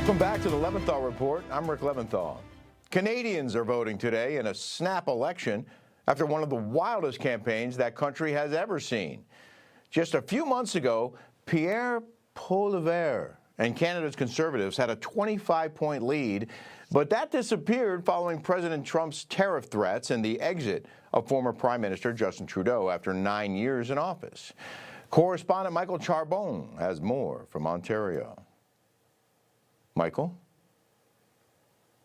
Welcome back to the Leventhal Report. I'm Rick Leventhal. Canadians are voting today in a snap election after one of the wildest campaigns that country has ever seen. Just a few months ago, Pierre Poilievre and Canada's Conservatives had a 25-point lead, but that disappeared following President Trump's tariff threats and the exit of former Prime Minister Justin Trudeau after 9 years in office. Correspondent Michael Charbon has more from Ontario. Michael?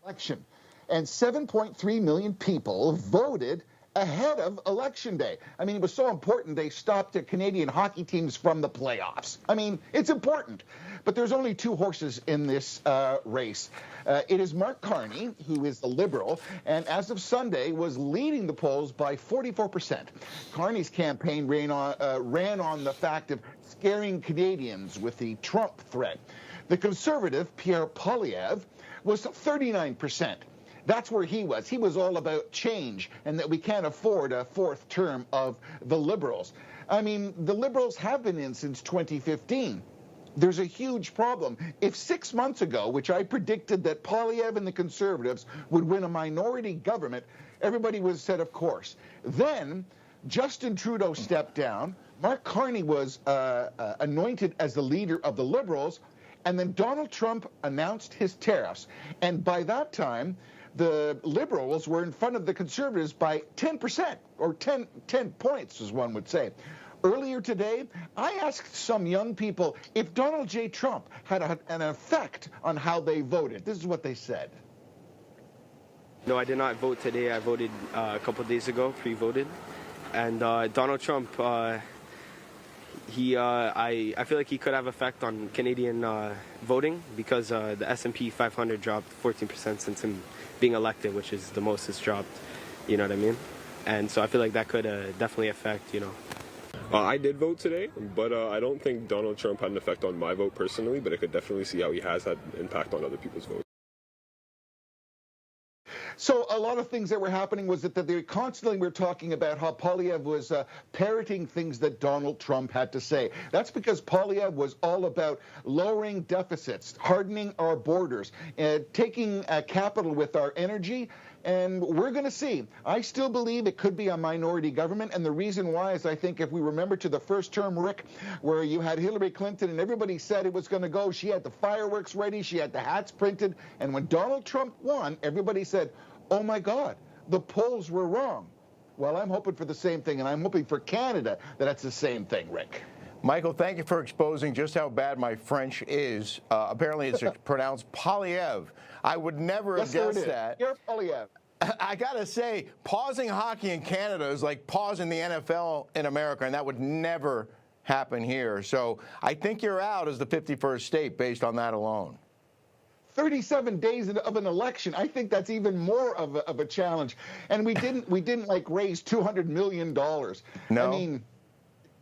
Election. And 7.3 million people voted ahead of Election Day. I mean, it was so important they stopped the Canadian hockey teams from the playoffs. I mean, it's important. But there's only two horses in this race. It is Mark Carney, who is the Liberal, and as of Sunday was leading the polls by 44%. Carney's campaign ran on the fact of scaring Canadians with the Trump threat. The Conservative, Pierre Poilievre, was 39%. That's where he was. He was all about change and that we can't afford a fourth term of the Liberals. I mean, the Liberals have been in since 2015. There's a huge problem. If 6 months ago, which I predicted that Poilievre and the Conservatives would win a minority government, everybody was said, of course. Then Justin Trudeau stepped down. Mark Carney was anointed as the leader of the Liberals. And then Donald Trump announced his tariffs. And by that time, the Liberals were in front of the Conservatives by 10%, or 10 points, as one would say. Earlier today, I asked some young people if Donald J. Trump had an effect on how they voted. This is what they said. No, I did not vote today. I voted a couple of days ago, pre-voted. And Donald Trump, I feel like he could have effect on Canadian voting because the S&P 500 dropped 14% since him being elected, which is the most it's dropped, you know what I mean? And so I feel like that could definitely affect, you know. I did vote today, but I don't think Donald Trump had an effect on my vote personally, but I could definitely see how he has had an impact on other people's votes. So a lot of things that were happening was that they constantly were talking about how Poilievre was parroting things that Donald Trump had to say. That's because Poilievre was all about lowering deficits, hardening our borders, taking capital with our energy. And we're going to see. I still believe it could be a minority government. And the reason why is I think if we remember to the first term, Rick, where you had Hillary Clinton and everybody said it was going to go. She had the fireworks ready. She had the hats printed. And when Donald Trump won, everybody said, oh, my God, the polls were wrong. Well, I'm hoping for the same thing. And I'm hoping for Canada that it's the same thing, Rick. Michael, thank you for exposing just how bad my French is. Apparently, it's pronounced Poilievre. I would never have guessed that. You're Poilievre. I got to say, pausing hockey in Canada is like pausing the NFL in America, and that would never happen here. So I think you're out as the 51st state based on that alone. 37 days of an election. I think that's even more of a challenge. And we didn't like raise $200 million. No. I mean,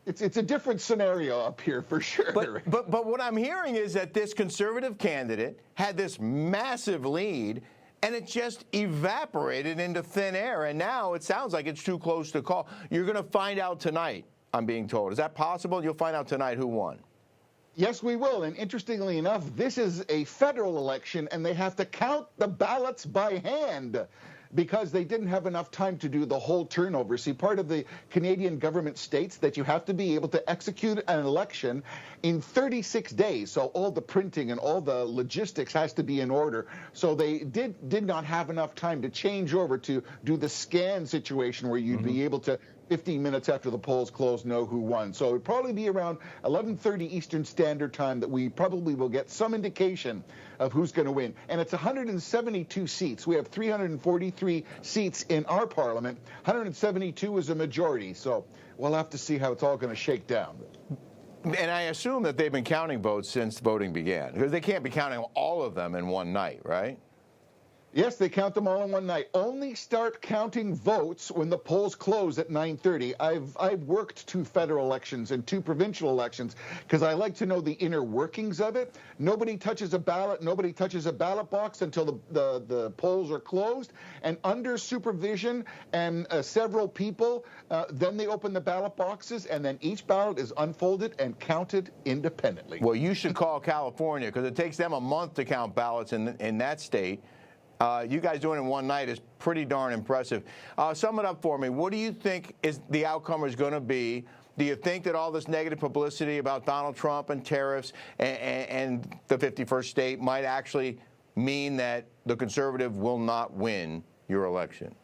it's a different scenario up here for sure. But what I'm hearing is that this Conservative candidate had this massive lead, and it just evaporated into thin air. And now it sounds like it's too close to call. You're going to find out tonight, I'm being told. Is that possible? You'll find out tonight who won. Yes, we will. And interestingly enough, this is a federal election, and they have to count the ballots by hand because they didn't have enough time to do the whole turnover. See, part of the Canadian government states that you have to be able to execute an election in 36 days. So all the printing and all the logistics has to be in order. So they did not have enough time to change over to do the scan situation where you'd be able to 15 minutes after the polls close, know who won. So it'd probably be around 11:30 Eastern Standard Time that we probably will get some indication of who's going to win. And it's 172 seats. We have 343 seats in our parliament. 172 is a majority. So we'll have to see how it's all going to shake down. And I assume that they've been counting votes since voting began, because they can't be counting all of them in one night, right? Yes, they count them all in one night. Only start counting votes when the polls close at 9:30. I've worked 2 federal elections and 2 provincial elections because I like to know the inner workings of it. Nobody touches a ballot. Nobody touches a ballot box until the polls are closed. And under supervision and several people, then they open the ballot boxes, and then each ballot is unfolded and counted independently. Well, you should call California because it takes them a month to count ballots in that state. You guys doing it in one night is pretty darn impressive. Sum it up for me. What do you think is the outcome is going to be? Do you think that all this negative publicity about Donald Trump and tariffs and the 51st state might actually mean that the conservative will not win your election?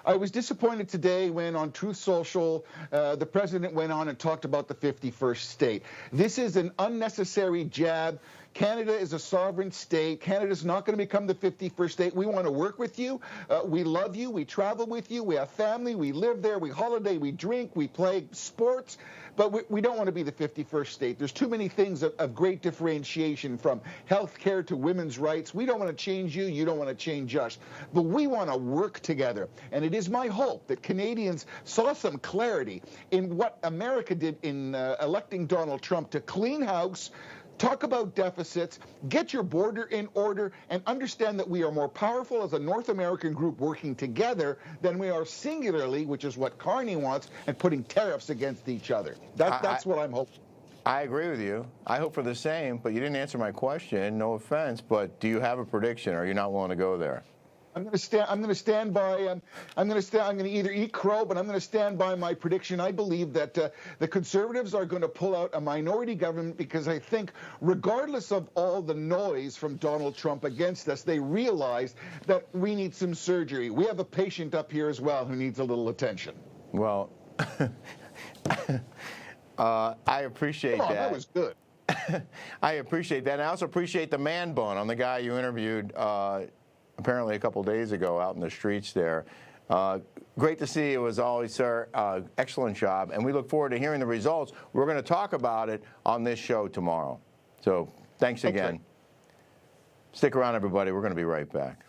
I was disappointed today when on Truth Social, the president went on and talked about the 51st state. This is an unnecessary jab. Canada is a sovereign state. Canada's not going to become the 51st state. We want to work with you. We love you. We travel with you. We have family. We live there. We holiday. We drink. We play sports. But we don't want to be the 51st state. There's too many things of great differentiation, from health care to women's rights. We don't want to change you. You don't want to change us. But we want to work together. And it is my hope that Canadians saw some clarity in what America did in electing Donald Trump to clean house, talk about deficits, get your border in order, and understand that we are more powerful as a North American group working together than we are singularly, which is what Carney wants, and putting tariffs against each other. That's what I'm hoping. I agree with you. I hope for the same, but you didn't answer my question. No offense, but do you have a prediction, or are you not willing to go there? I'm going to stand by. I'm going to either eat crow, but I'm going to stand by my prediction. I believe that the Conservatives are going to pull out a minority government because I think, regardless of all the noise from Donald Trump against us, they realize that we need some surgery. We have a patient up here as well who needs a little attention. Well, I appreciate that. That was good. I appreciate that. And I also appreciate the man bun on the guy you interviewed apparently a couple days ago out in the streets there. Great to see you as always, sir. Excellent job. And we look forward to hearing the results. We're going to talk about it on this show tomorrow. So thanks again. Okay. Stick around, everybody. We're going to be right back.